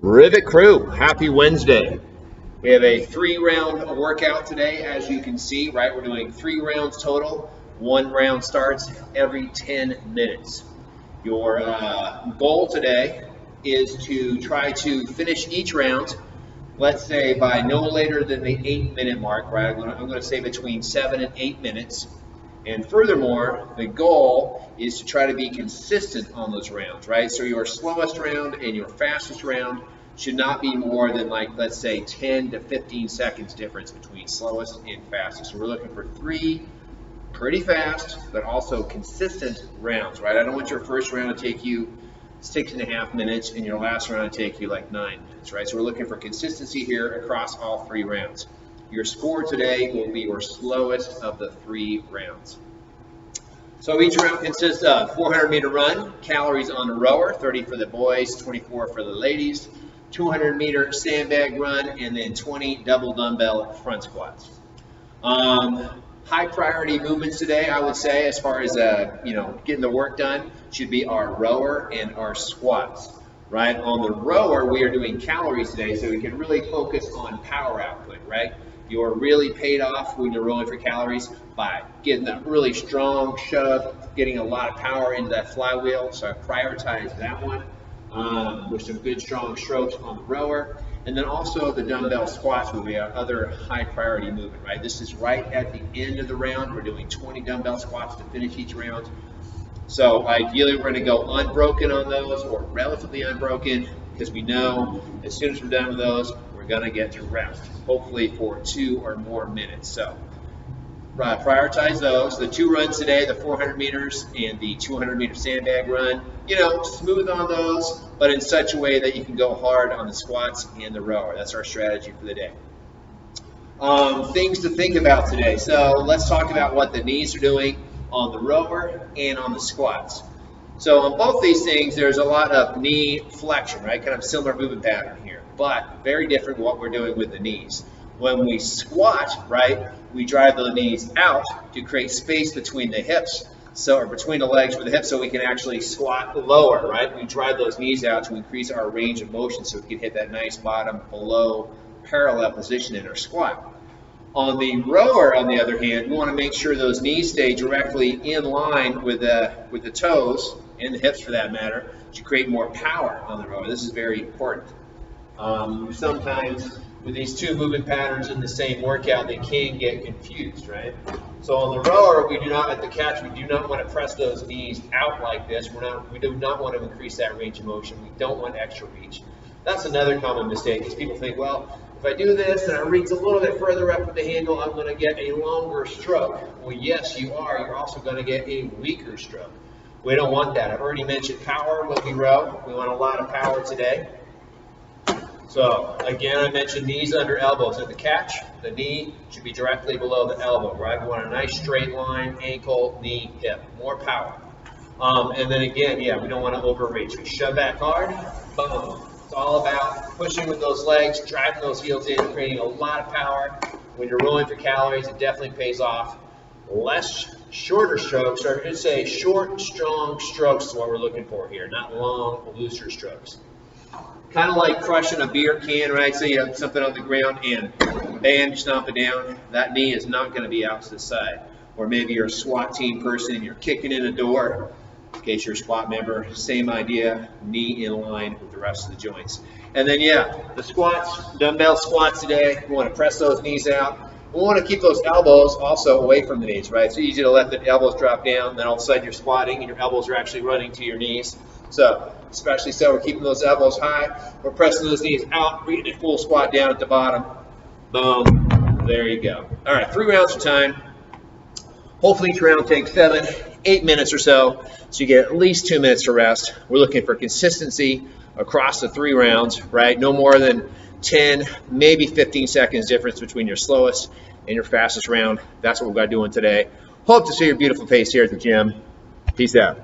Rivet crew, happy Wednesday. We have a 3-round workout today, as you can see, right? We're doing 3 rounds total. 1 round starts every 10 minutes. Your goal today is to try to finish each round, let's say by no later than the 8-minute mark, right? I'm going to say between 7 and 8 minutes. And furthermore, the goal is to try to be consistent on those rounds, right? So your slowest round and your fastest round should not be more than, like, let's say 10 to 15 seconds difference between slowest and fastest. So we're looking for 3 pretty fast, but also consistent rounds, right? I don't want your first round to take you 6.5 minutes and your last round to take you like 9 minutes, right? So we're looking for consistency here across all 3 rounds. Your score today will be your slowest of the 3 rounds. So each round consists of 400-meter run, calories on the rower, 30 for the boys, 24 for the ladies, 200-meter sandbag run, and then 20 double dumbbell front squats. High priority movements today, I would say, as far as getting the work done, should be our rower and our squats. Right? On the rower, we are doing calories today, so we can really focus on power output, right? You're really paid off when you're rowing for calories by getting that really strong shove, getting a lot of power into that flywheel. So I prioritize that one with some good strong strokes on the rower. And then also the dumbbell squats will be our other high priority movement, right? This is right at the end of the round. We're doing 20 dumbbell squats to finish each round. So ideally, we're going to go unbroken on those, or relatively unbroken, because we know as soon as we're done with those, we're going to get to rest, hopefully for 2 or more minutes. So prioritize those. The 2 runs today, the 400 meters and the 200-meter sandbag run, smooth on those, but in such a way that you can go hard on the squats and the rower. That's our strategy for the day. Things to think about today. So let's talk about what the knees are doing on the rower and on the squats. So on both these things, there's a lot of knee flexion, right? Kind of similar movement pattern here, but very different what we're doing with the knees. When we squat, right, we drive the knees out to create space between the hips, or between the legs with the hips, so we can actually squat lower, right? We drive those knees out to increase our range of motion so we can hit that nice bottom below parallel position in our squat. On the rower, on the other hand, we want to make sure those knees stay directly in line with the toes, and the hips for that matter, to create more power on the rower. This is very important. Sometimes with these 2 movement patterns in the same workout, they can get confused, right? So on the rower, we do not, at the catch, we do not want to press those knees out like this. We do not want to increase that range of motion. We don't want extra reach. That's another common mistake, is people think, well, if I do this and I reach a little bit further up with the handle, I'm going to get a longer stroke. Well, yes, you are. You're also going to get a weaker stroke. We don't want that. I've already mentioned power when we row. We want a lot of power today. So, again, I mentioned knees under elbows. At the catch, the knee should be directly below the elbow, right? We want a nice straight line, ankle, knee, hip. More power. And then again, we don't want to overreach. We shove back hard, boom. It's all about pushing with those legs, driving those heels in, creating a lot of power. When you're rowing for calories, it definitely pays off. Less shorter strokes, or I should say short, strong strokes is what we're looking for here, not long, looser strokes. Kind of like crushing a beer can, right? So you have something on the ground and bam, you stomp it down. That knee is not going to be out to the side. Or maybe you're a SWAT team person and you're kicking in a door. In case you're a squat member, same idea, knee in line with the rest of the joints. And then the squats, dumbbell squats today, we want to press those knees out. We want to keep those elbows also away from the knees, right? It's easy to let the elbows drop down, then all of a sudden you're squatting and your elbows are actually running to your knees. So, especially so, we're keeping those elbows high, we're pressing those knees out, bringing a full squat down at the bottom. Boom, there you go. All right, 3 rounds of time. Hopefully each round takes 7, 8 minutes or so you get at least 2 minutes to rest. We're looking for consistency across the 3 rounds, right? No more than 10, maybe 15 seconds difference between your slowest and your fastest round. That's what we've got doing today. Hope to see your beautiful face here at the gym. Peace out.